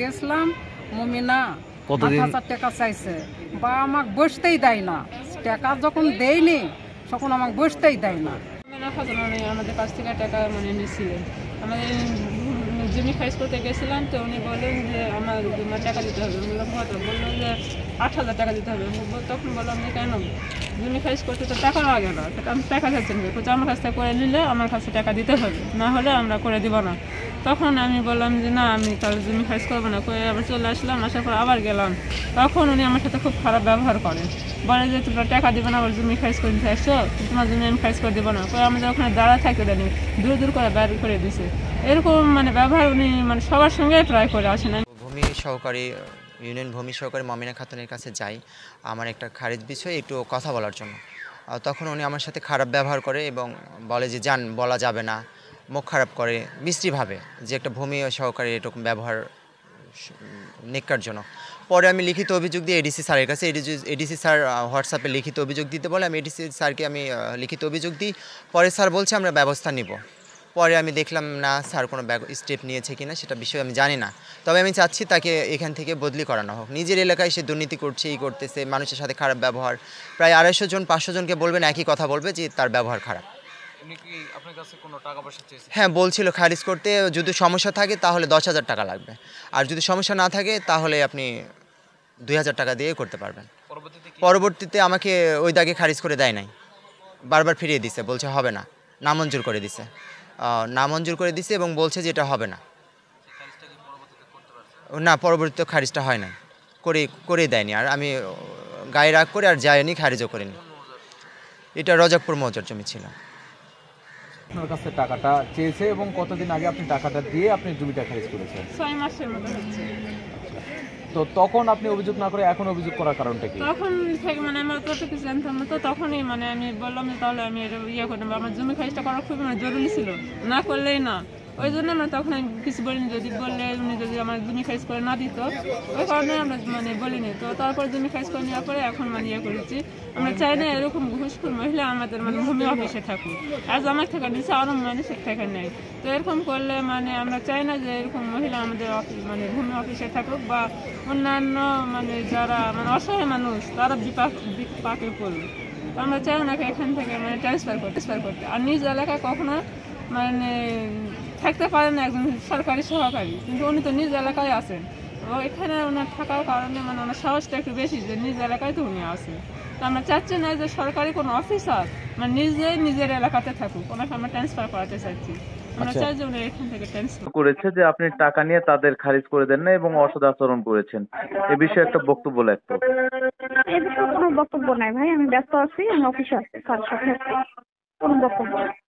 গেছিলাম, মুমিনা কতদিন 8,000 টাকা চাইছে, বা আমাকে বসতেই দেয় না। টাকা যখন দেয়নি তখন আমাকে বসতেই দেয় না। আমাদের কাছ থেকে টাকা নিচ্ছিলেন। আমাদের জমি খারিজ করতে গেছিলাম, তো উনি বললেন যে আমার টাকা দিতে হবে। বললাম কত? বললো যে 8,000 টাকা দিতে হবে। তখন বললাম যে কেন, জমি খারিজ করতে তো টাকা লাগে না, আমি টাকা চাচ্ছেন বলছে আমার কাছ থেকে করে নিলে আমার কাছে টাকা দিতে হবে, না হলে আমরা করে দিব না। তখন আমি বললাম যে না, আমি তাহলে জমি খারিজ করবো না, করে আবার চলে আসলাম। আসার পর আবার গেলাম, তখন উনি আমার সাথে খুব খারাপ ব্যবহার করেন। বলে যে তোমরা টাকা দিবে না, আবার জমি খারিজ করে দিতে আসছো, তোমার জমি আমি খারিজ করে দেবো না। করে আমাদের ওখানে দাঁড়া থাকতে দেয়নি, দূর দূর করে বাইরে করে দিছে। এরকম ব্যবহার উনি সবার সঙ্গে প্রায় করে আসেন। ভূমি সহকারী ইউনিয়ন ভূমি সহকারী মমিনা খাতুনের কাছে যাই আমার একটা খারিজ বিষয়ে একটু কথা বলার জন্য। তখন উনি আমার সাথে খারাপ ব্যবহার করে এবং বলে যে যান, বলা যাবে না, মুখ খারাপ করে বিশ্রীভাবে, যে একটা ভূমি সহকারী এরকম ব্যবহার নিকারজনক। পরে আমি লিখিত অভিযোগ দিই এডিসি স্যারের কাছে। এডিসি স্যার হোয়াটসঅ্যাপে লিখিত অভিযোগ দিতে বলে, আমি এডিসি স্যারকে লিখিত অভিযোগ দিই। পরে স্যার বলছে আমরা ব্যবস্থা নিব। পরে আমি দেখলাম না স্যার কোনো স্টেপ নিয়েছে কিনা সেটা বিষয়ে আমি জানি না। তবে আমি চাচ্ছি তাকে এখান থেকে বদলি করানো হোক। নিজের এলাকায় সে দুর্নীতি করছে, করতেছে, মানুষের সাথে খারাপ ব্যবহার। প্রায় 250 জন 500 জনকে বলবেন, একই কথা বলবে যে তার ব্যবহার খারাপ। হ্যাঁ, বলছিল খারিজ করতে যদি সমস্যা থাকে তাহলে 10,000 টাকা লাগবে, আর যদি সমস্যা না থাকে তাহলে আপনি 2,000 টাকা দিয়ে করতে পারবেন। পরবর্তীতে আমাকে ওই দাগে খারিজ করে দেয় নাই, বারবার ফিরিয়ে দিছে, বলছে হবে না, নামঞ্জুর করে দিছে। নামঞ্জুর করে দিছে এবং বলছে যে এটা হবে না। না, পরবর্তীতে খারিজটা হয় না, করে দেয়নি। আর আমি গায়ে রাগ করে আর যাইনি, খারিজও করিনি। এটা রজাকপুর মৌজার জমি ছিল। আপনার কাছে টাকাটা চেয়েছে এবং কতদিন আগে আপনি টাকাটা দিয়ে আপনি জমিটা খারিজ করেছেন? 6 মাসের মতো হচ্ছে। তো তখন আপনি অভিযোগ না করে এখন অভিযোগ করার কারণটা কি? তখন থেকে আমরা তো কিছু জানতাম না, তো তখনই আমি বললাম যে তাহলে আমি এটা করে নেবো। আমার জমি খারিজটা করা খুবই জরুরি ছিল, না করলেই না। ওই জন্য আমরা তখন কিছু বলিনি। যদি বললে উনি যদি আমার জমি খারিজ করে না দিত, ওই কারণে আমরা বলিনি। তো তারপর জমি খারিজ করে নেওয়ার পরে এখন করেছি। আমরা চাই না এরকম ঘুষখোর মহিলা আমাদের ভূমি অফিসে থাকুক, আজ আমার থেকে নিচে আরো মানুষের থেকে নেই। তো এরকম করলে আমরা চাই না যে এরকম মহিলা আমাদের ভূমি অফিসে থাকুক, বা অন্যান্য যারা অসহায় মানুষ তারা বিপাকে পড়ুক। তো আমরা চাই ওনাকে এখান থেকে ট্রান্সফার করতে। আর নিজ এলাকায় কখনো থাকতে পারেন না একজন সরকারি সহকারী, কিন্তু উনি তো নিজ এলাকায় আছেন। এখানে ওনার থাকার কারণে ওনার সাহসটা একটু বেশি, যে নিজ এলাকায় তো উনি আছেন। তো আমরা চাচ্ছি না যে সরকারি কোনো অফিসার নিজের এলাকাতে থাকুক, ওনাকে আমরা ট্রান্সফার করাতে চাচ্ছি। আমরা চাই যে উনি এখান থেকে ট্রান্সফার করেছে যে আপনি টাকা নিয়ে তাদের খারিজ করে দেন না এবং অসদাচরণ করেছেন, এ বিষয়ে একটা বক্তব্য লাগতো। এ বিষয়ে কোনো বক্তব্য নাই ভাই, আমি ব্যস্ত আছি, আমি অফিসে আছি, কার সাথে কোনো বক্তব্য নেই।